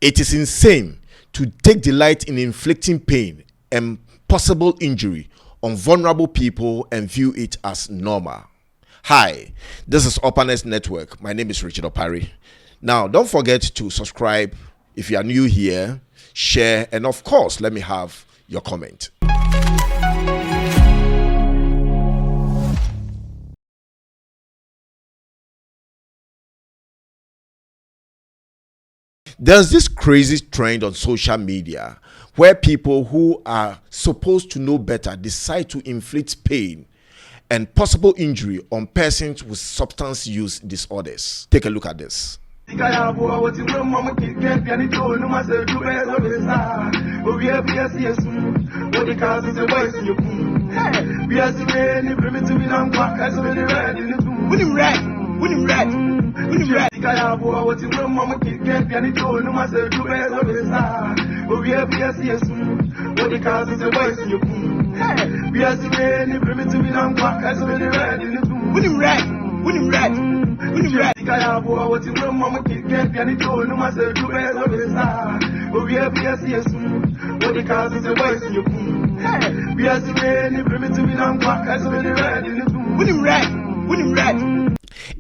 It is insane to take delight in inflicting pain and possible injury on vulnerable people and view it as normal. Hi, this is Openness Network. My name is Richard Opari. Now, don't forget to subscribe if you are new here, share, and of course, let me have your comment. There's this crazy trend on social media where people who are supposed to know better decide to inflict pain and possible injury on persons with substance use disorders. Take a look at this.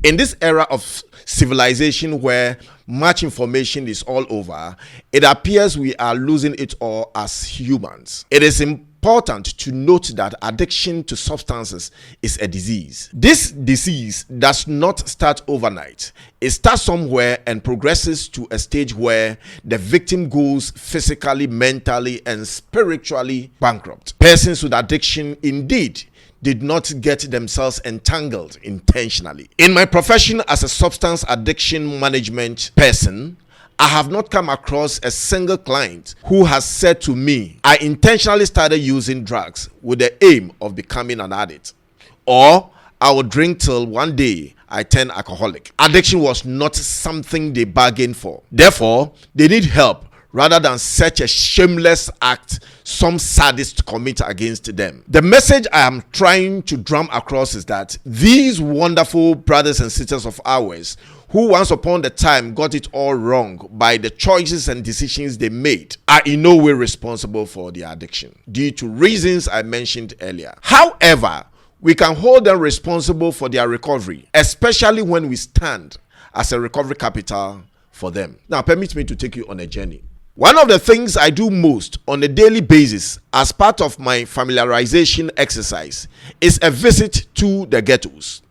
In this era of civilization where much information is all over, it appears we are losing it all as humans. It is important to note that addiction to substances is a disease. This disease does not start overnight. It starts somewhere and progresses to a stage where the victim goes physically, mentally, and spiritually bankrupt. Persons with addiction indeed did not get themselves entangled intentionally. In my profession as a substance addiction management person, I have not come across a single client who has said to me, I intentionally started using drugs with the aim of becoming an addict, or I will drink till one day I turn alcoholic. Addiction was not something they bargained for. Therefore, they need help rather than such a shameless act some sadists commit against them. The message I am trying to drum across is that these wonderful brothers and sisters of ours who once upon a time got it all wrong by the choices and decisions they made are in no way responsible for their addiction due to reasons I mentioned earlier. However, we can hold them responsible for their recovery, especially when we stand as a recovery capital for them. Now, permit me to take you on a journey. One of the things I do most on a daily basis as part of my familiarization exercise is a visit to the ghettos.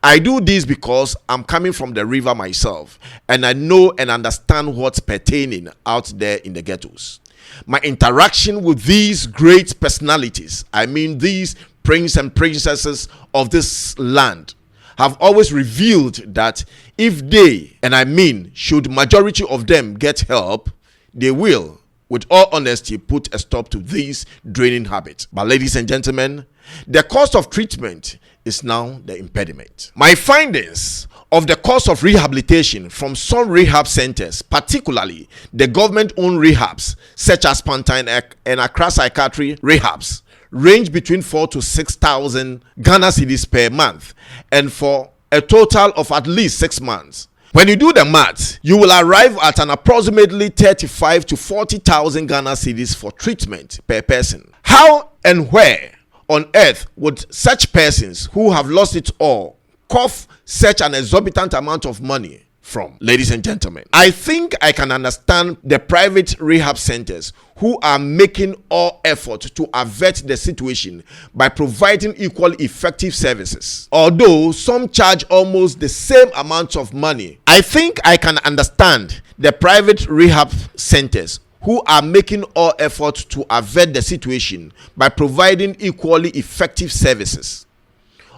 I do this because I'm coming from the river myself and I know and understand what's pertaining out there in the ghettos. My interaction with these great personalities, I mean these princes and princesses of this land, have always revealed that if they, and I mean should majority of them get help, they will, with all honesty, put a stop to these draining habits. But ladies and gentlemen, the cost of treatment is now the impediment. My findings of the cost of rehabilitation from some rehab centers, particularly the government-owned rehabs, such as Pantine and Accra Psychiatry rehabs, range between 4,000 to 6,000 Ghana cedis per month, and for a total of at least 6 months. When you do the math, you will arrive at an approximately 35,000 to 40,000 Ghana cedis for treatment per person. How and where on earth would such persons who have lost it all cough such an exorbitant amount of money from? Ladies and gentlemen, I think I can understand the private rehab centers who are making all effort to avert the situation by providing equally effective services. Although some charge almost the same amount of money, I think I can understand the private rehab centers who are making all effort to avert the situation by providing equally effective services.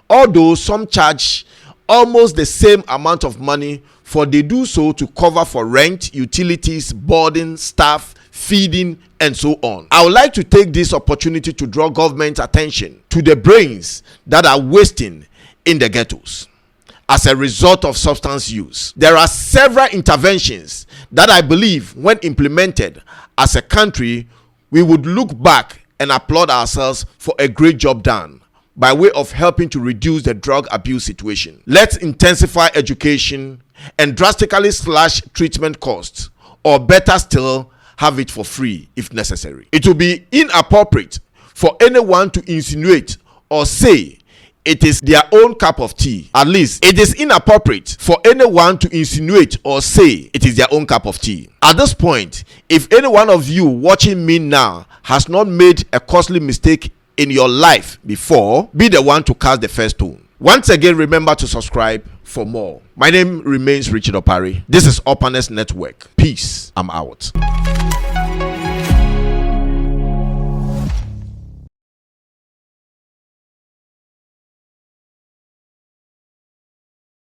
Although some charge almost the same amount of money, for they do so to cover for rent, utilities, boarding, staff, feeding, and so on. I would like to take this opportunity to draw government attention to the brains that are wasting in the ghettos as a result of substance use. There are several interventions that I believe, when implemented as a country, we would look back and applaud ourselves for a great job done by way of helping to reduce the drug abuse situation. Let's intensify education and drastically slash treatment costs or better still, have it for free if necessary. It will be inappropriate for anyone to insinuate or say it is their own cup of tea. At least it is inappropriate for anyone to insinuate or say it is their own cup of tea. At this point, if any one of you watching me now has not made a costly mistake in your life before, be the one to cast the first stone. Once again, remember to subscribe for more. My name remains Richard Opari. This is Openness Network. Peace. I'm out.